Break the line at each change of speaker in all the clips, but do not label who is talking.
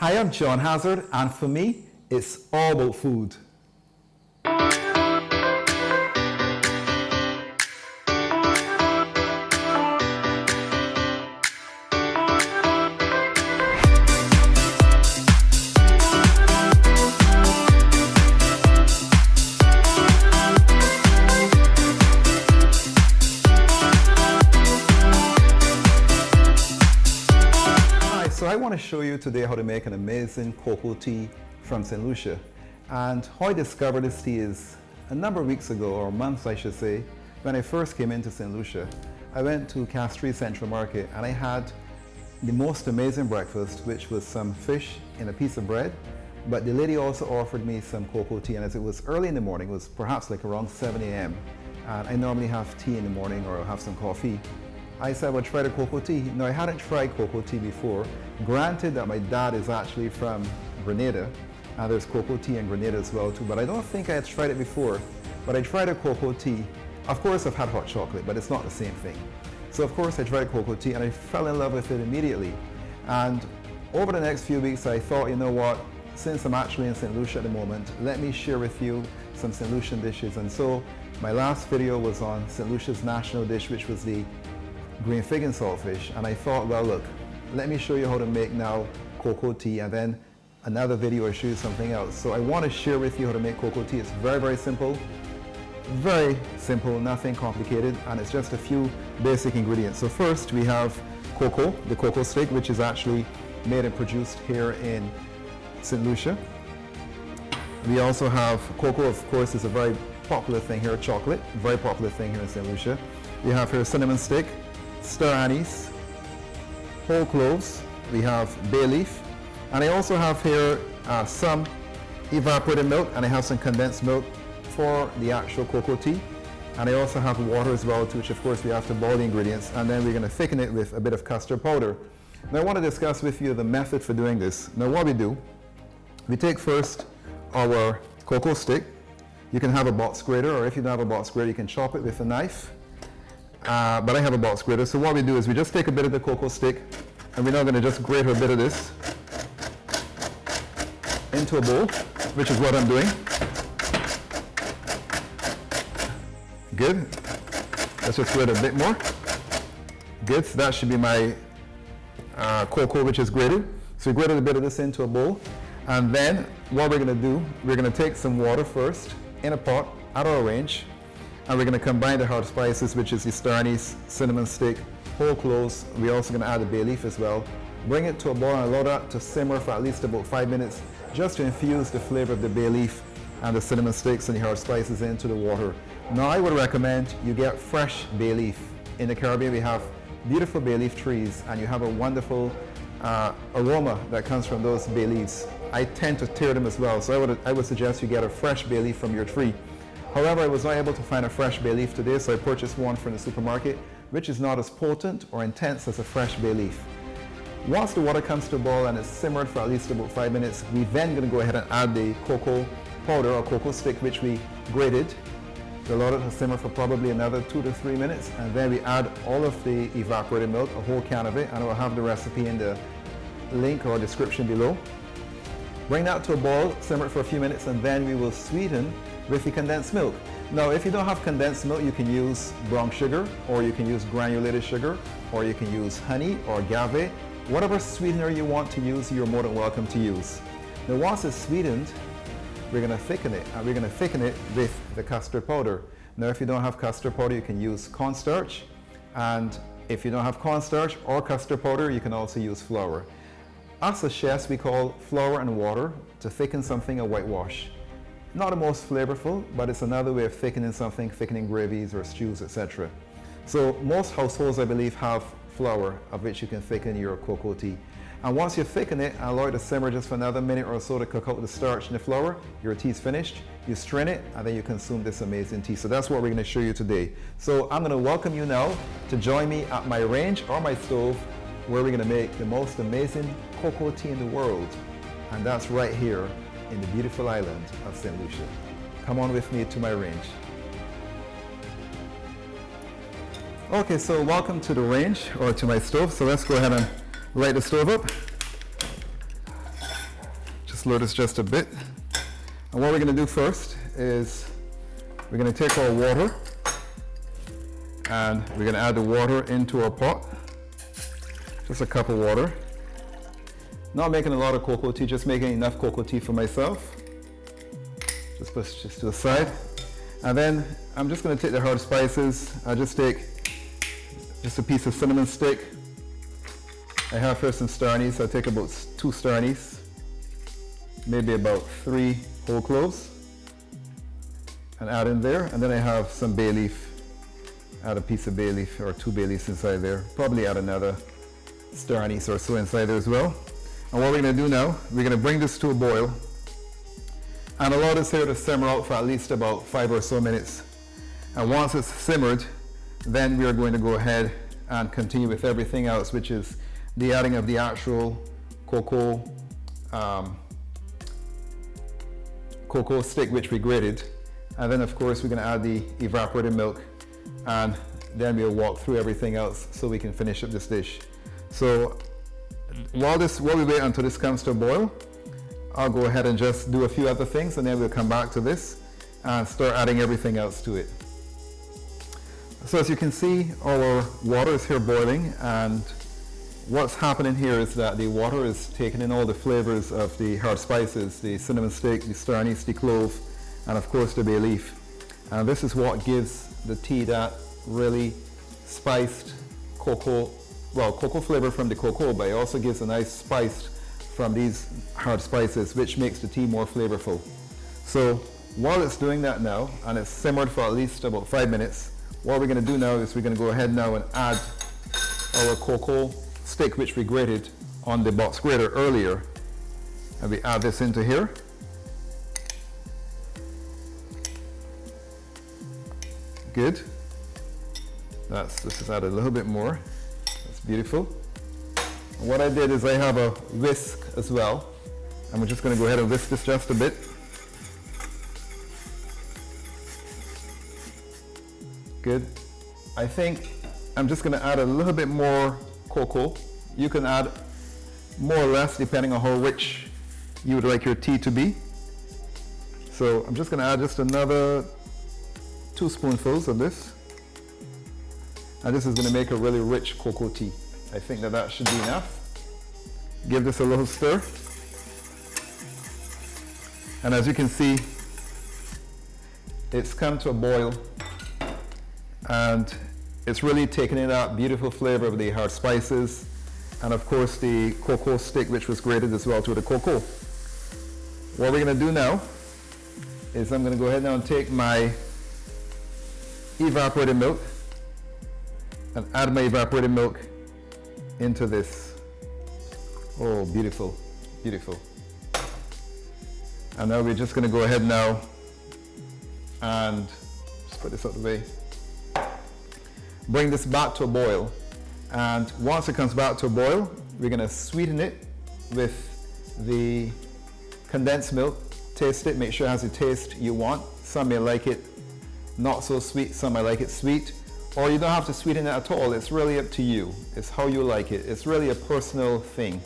Hi, I'm John Hazzard, and for me, it's all about food. So I want to show you today how to make an amazing cocoa tea from St. Lucia. And how I discovered this tea is a number of weeks ago, or months I should say, when I first came into St. Lucia. I went to Castries Central Market and I had the most amazing breakfast, which was some fish in a piece of bread. But the lady also offered me some cocoa tea, and as it was early in the morning, it was perhaps like around 7 a.m. And I normally have tea in the morning or have some coffee. I said I would try the cocoa tea. Now, I hadn't tried cocoa tea before. Granted that my dad is actually from Grenada, and there's cocoa tea in Grenada as well too, but I don't think I had tried it before. But I tried a cocoa tea. Of course, I've had hot chocolate, but it's not the same thing. So of course, I tried cocoa tea and I fell in love with it immediately. And over the next few weeks, I thought, you know what, since I'm actually in St. Lucia at the moment, let me share with you some St. Lucian dishes. And so my last video was on St. Lucia's national dish, which was the green fig and saltfish, and I thought, well, look, let me show you how to make now cocoa tea, and then another video I'll show you something else. So I want to share with you how to make cocoa tea. It's very simple, nothing complicated, and it's just a few basic ingredients. So first we have cocoa, the cocoa stick, which is actually made and produced here in St. Lucia. We also have cocoa, of course, is a very popular thing here. Chocolate, very popular thing here in St. Lucia. We have here cinnamon stick, Star Anise, Whole Cloves, we have bay leaf, and I also have here some evaporated milk, and I have some condensed milk for the actual cocoa tea, and I also have water as well too, which of course we have to boil the ingredients, and then we're going to thicken it with a bit of custard powder. Now I want to discuss with you the method for doing this. Now what we do, we take first our cocoa stick. You can have a box grater, or if you don't have a box grater, you can chop it with a knife. But I have a box grater, so what we do is we just take a bit of the cocoa stick, and we're now going to just grate a bit of this into a bowl, which is what I'm doing. Good. Let's just grate a bit more. Good. So that should be my cocoa, which is grated. So we grated a bit of this into a bowl, and then what we're going to do, we're going to take some water first in a pot at our range. And we're going to combine the hard spices, which is the star anise, cinnamon stick, whole cloves. We're also going to add the bay leaf as well. Bring it to a boil and allow that to simmer for at least about 5 minutes, just to infuse the flavor of the bay leaf and the cinnamon sticks and the hard spices into the water. Now I would recommend you get fresh bay leaf. In the Caribbean we have beautiful bay leaf trees, and you have a wonderful aroma that comes from those bay leaves. I tend to tear them as well, so I would suggest you get a fresh bay leaf from your tree. However, I was not able to find a fresh bay leaf today, so I purchased one from the supermarket, which is not as potent or intense as a fresh bay leaf. Once the water comes to a boil and it's simmered for at least about 5 minutes, we then going to go ahead and add the cocoa powder or cocoa stick, which we grated. We allow it to simmer for probably another 2 to 3 minutes, and then we add all of the evaporated milk, a whole can of it, and I will have the recipe in the link or description below. Bring that to a boil, simmer it for a few minutes, and then we will sweeten with the condensed milk. Now, if you don't have condensed milk, you can use brown sugar, or you can use granulated sugar, or you can use honey or agave. Whatever sweetener you want to use, you're more than welcome to use. Now, once it's sweetened, we're going to thicken it, and we're going to thicken it with the custard powder. Now, if you don't have custard powder, you can use cornstarch, and if you don't have cornstarch or custard powder, you can also use flour. Us as chefs, we call flour and water to thicken something a whitewash. Not the most flavorful, but it's another way of thickening something, thickening gravies or stews, etc. So most households, I believe, have flour of which you can thicken your cocoa tea. And once you thicken it and allow it to simmer just for another minute or so to cook out the starch in the flour, your tea is finished. You strain it, and then you consume this amazing tea. So that's what we're going to show you today. So I'm going to welcome you now to join me at my range or my stove, where we're going to make the most amazing cocoa tea in the world. And that's right here in the beautiful island of St. Lucia. Come on with me to my range. Okay, so welcome to the range, or to my stove. So let's go ahead and light the stove up. slow this just a bit. And what we're going to do first is we're going to take our water and we're going to add the water into our pot. Just a cup of water. Not making a lot of cocoa tea, just making enough cocoa tea for myself. Just push this to the side. And then I'm just going to take the hard spices. I'll just take just a piece of cinnamon stick. I have here some Star Anise. I'll take about 2 Star Anise. Maybe about 3 whole cloves. And add in there. And then I have some bay leaf. Add a piece of bay leaf or 2 bay leaves inside there. Probably add another Star Anise or so inside there as well. And what we're going to do now, we're going to bring this to a boil and allow this here to simmer out for at least about 5 or so minutes. And once it's simmered, then we are going to go ahead and continue with everything else, which is the adding of the actual cocoa stick which we grated. And then of course we're going to add the evaporated milk, and then we'll walk through everything else so we can finish up this dish. So while we wait until this comes to a boil, I'll go ahead and just do a few other things, and then we'll come back to this and start adding everything else to it. So as you can see, our water is here boiling, and what's happening here is that the water is taking in all the flavors of the hard spices, the cinnamon stick, the Star Anise, the clove, and of course the bay leaf. And this is what gives the tea that really spiced cocoa flavor from the cocoa, but it also gives a nice spice from these hard spices, which makes the tea more flavorful. So while it's doing that now, and it's simmered for at least about 5 minutes, what we're going to do now is we're going to go ahead now and add our cocoa stick which we grated on the box grater earlier, and we add this into here. Good. This is added a little bit more. That's beautiful. And what I did is I have a whisk as well, and we're just going to go ahead and whisk this just a bit. Good. I think I'm just going to add a little bit more cocoa. You can add more or less depending on how rich you would like your tea to be. So I'm just going to add just another 2 spoonfuls of this. And this is going to make a really rich cocoa tea. I think that should be enough. Give this a little stir. And as you can see, it's come to a boil, and it's really taken in that beautiful flavor of the hard spices, and of course the cocoa stick which was grated as well to the cocoa. What we're going to do now is I'm going to go ahead now and take my evaporated milk and add my evaporated milk into this. Oh, beautiful, beautiful. And now we're just going to go ahead now and just put this out of the way. Bring this back to a boil, and once it comes back to a boil, we're going to sweeten it with the condensed milk. Taste it, make sure it has the taste you want. Some may like it not so sweet, some may like it sweet, or you don't have to sweeten it at all. It's really up to you. It's how you like it. It's really a personal thing.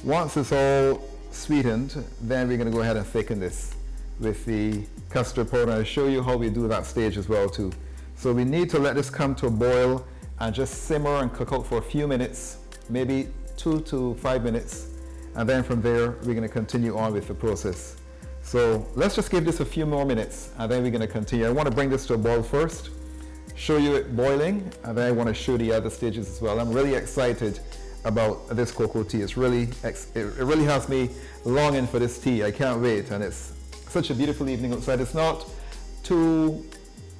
Once it's all sweetened, then we're going to go ahead and thicken this with the custard powder. I'll show you how we do that stage as well too. So we need to let this come to a boil and just simmer and cook out for a few minutes, maybe 2 to 5 minutes, and then from there we're going to continue on with the process. So let's just give this a few more minutes, and then we're going to continue. I want to bring this to a boil first, show you it boiling, and then I want to show the other stages as well. I'm really excited about this cocoa tea. It really has me longing for this tea. I can't wait, and it's such a beautiful evening outside. It's not too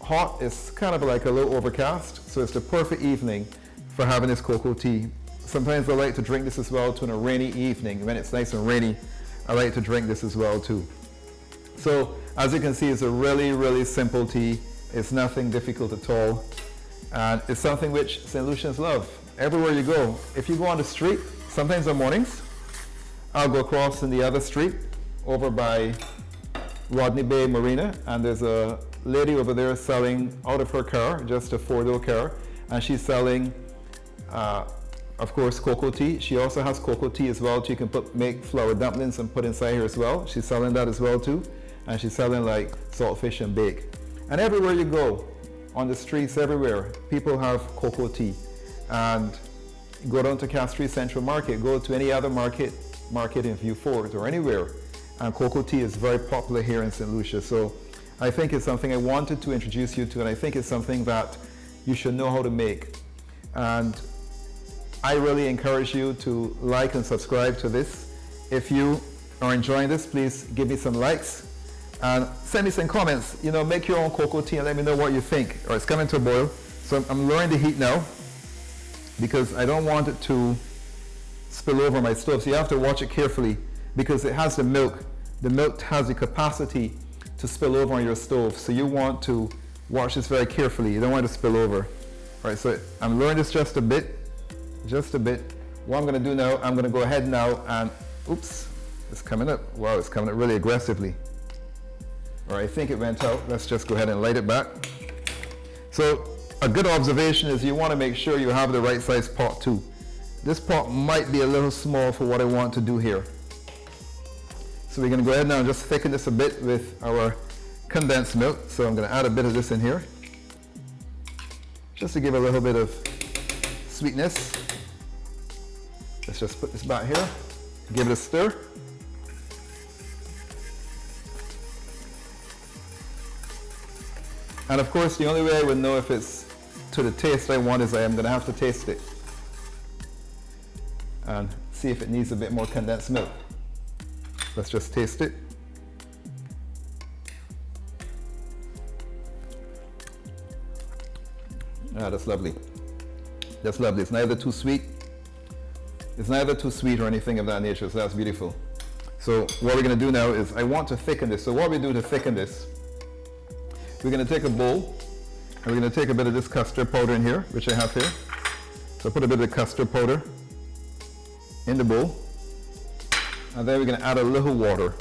hot, it's kind of like a little overcast, so it's the perfect evening for having this cocoa tea. Sometimes I like to drink this as well too on a rainy evening. When it's nice and rainy, I like to drink this as well too. So as you can see, it's a really, really simple tea. It's nothing difficult at all, and it's something which St. Lucians love. Everywhere you go, if you go on the street, sometimes on mornings, I'll go across in the other street over by Rodney Bay Marina, and there's a lady over there selling out of her car, just a 4-door car, and she's selling a of course, cocoa tea. She also has cocoa tea as well. You can make flour dumplings and put inside here as well. She's selling that as well too. And she's selling like saltfish and bake. And everywhere you go, on the streets everywhere, people have cocoa tea. And go down to Castries Central Market, go to any other market in View Fort or anywhere. And cocoa tea is very popular here in St. Lucia. So I think it's something I wanted to introduce you to, and I think it's something that you should know how to make. And I really encourage you to like and subscribe to this. If you are enjoying this, please give me some likes and send me some comments. You know, make your own cocoa tea and let me know what you think. Or it's coming to a boil. So I'm lowering the heat now because I don't want it to spill over my stove. So you have to watch it carefully because it has the milk. The milk has the capacity to spill over on your stove. So you want to watch this very carefully. You don't want it to spill over. All right, so I'm lowering this just a bit. What I'm going to do now, I'm going to go ahead now and, oops, it's coming up. Wow, it's coming up really aggressively. All right, I think it went out. Let's just go ahead and light it back. So a good observation is you want to make sure you have the right size pot too. This pot might be a little small for what I want to do here. So we're going to go ahead now and just thicken this a bit with our condensed milk. So I'm going to add a bit of this in here, just to give a little bit of sweetness. Let's just put this back here, give it a stir. And of course, the only way I would know if it's to the taste I want is I am going to have to taste it and see if it needs a bit more condensed milk. Let's just taste it. Ah, that's lovely. That's lovely. It's neither too sweet. It's neither too sweet or anything of that nature, so that's beautiful. So what we're going to do now is I want to thicken this. So what we do to thicken this, we're going to take a bowl and we're going to take a bit of this custard powder in here, which I have here. So put a bit of the custard powder in the bowl, and then we're going to add a little water.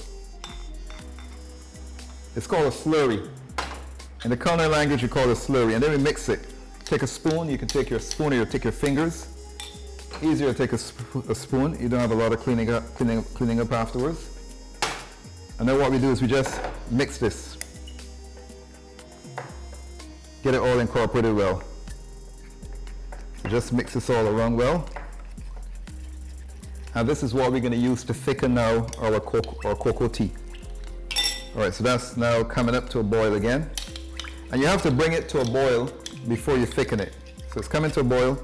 It's called a slurry. In the culinary language, you call it a slurry, and then we mix it. Take a spoon. You can take your spoon or you take your fingers. Easier to take a spoon. You don't have a lot of cleaning up afterwards. And then what we do is we just mix this. Get it all incorporated well. So just mix this all around well. And this is what we're going to use to thicken now our cocoa tea. All right, so that's now coming up to a boil again. And you have to bring it to a boil before you thicken it. So it's coming to a boil.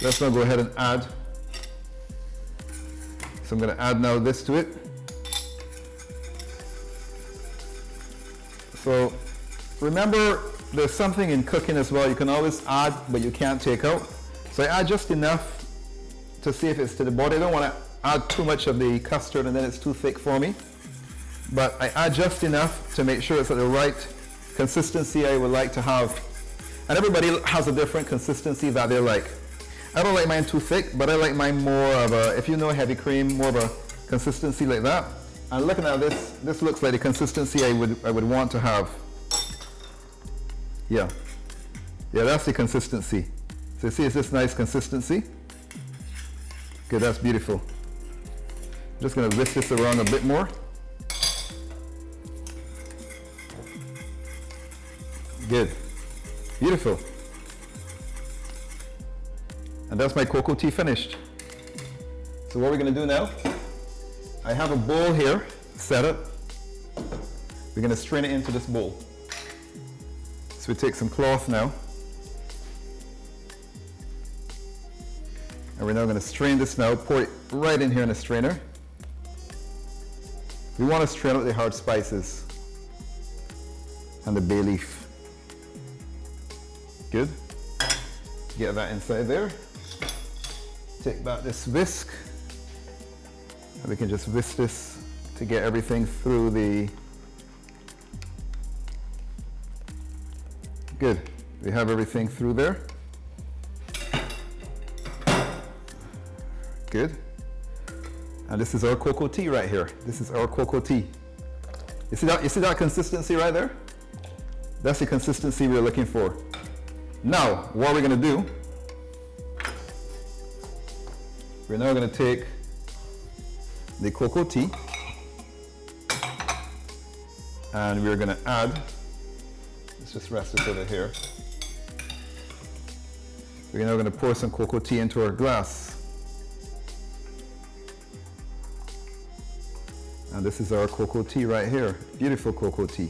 Let's now go ahead and add. So I'm going to add now this to it. So remember, there's something in cooking as well. You can always add, but you can't take out. So I add just enough to see if it's to the body. I don't want to add too much of the custard and then it's too thick for me. But I add just enough to make sure it's at the right consistency I would like to have. And everybody has a different consistency that they like. I don't like mine too thick, but I like mine more of a, if you know heavy cream, more of a consistency like that. And looking at this looks like the consistency I would want to have. Yeah, that's the consistency. So you see, it's this nice consistency. Okay, that's beautiful. I'm just going to whisk this around a bit more. Good, beautiful. And that's my cocoa tea finished. So what we're going to do now, I have a bowl here set up. We're going to strain it into this bowl. So we take some cloth now. And we're now going to strain this now, pour it right in here in a strainer. We want to strain out the hard spices and the bay leaf. Good. Get that inside there. Take back this whisk. And we can just whisk this to get everything through the... Good. We have everything through there. Good. And this is our cocoa tea right here. This is our cocoa tea. You see that consistency right there? That's the consistency we're looking for. Now, what we're going to do, We're now going to take the cocoa tea and we're going to add, let's just rest it over here. We're now going to pour some cocoa tea into our glass. And this is our cocoa tea right here. Beautiful cocoa tea.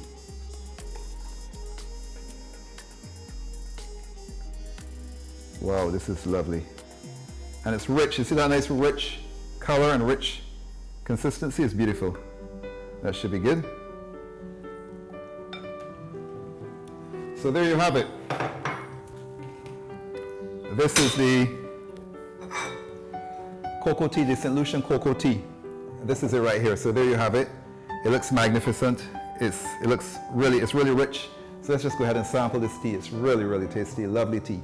Wow, this is lovely. And it's rich. You see that nice rich color and rich consistency? It's beautiful. That should be good. So there you have it. This is the cocoa tea, the St. Lucian Cocoa Tea. This is it right here. So there you have it. It looks magnificent. It's really rich. So let's just go ahead and sample this tea. It's really, really tasty. Lovely tea.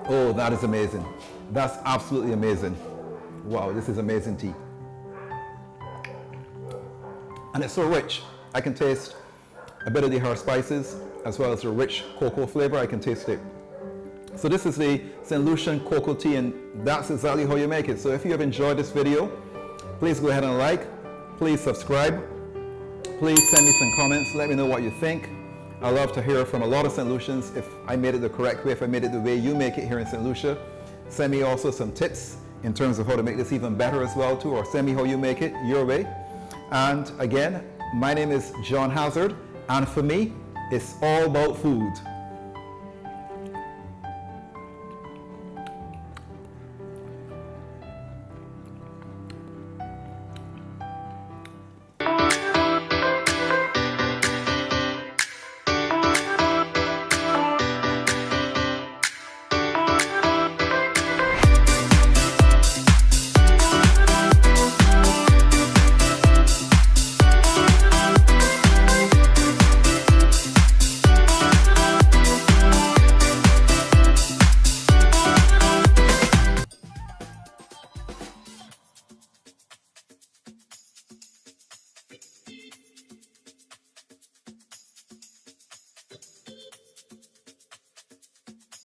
Oh, that is amazing. That's absolutely amazing. Wow, this is amazing tea. And it's so rich. I can taste a bit of the herb spices as well as the rich cocoa flavor. I can taste it. So this is the St. Lucian Cocoa Tea, and that's exactly how you make it. So if you have enjoyed this video, please go ahead and like, please subscribe, please send me some comments, let me know what you think. I love to hear from a lot of St. Lucians if I made it the correct way, if I made it the way you make it here in St. Lucia. Send me also some tips in terms of how to make this even better as well too, or send me how you make it your way. And again, my name is John Hazzard, and for me, it's all about food.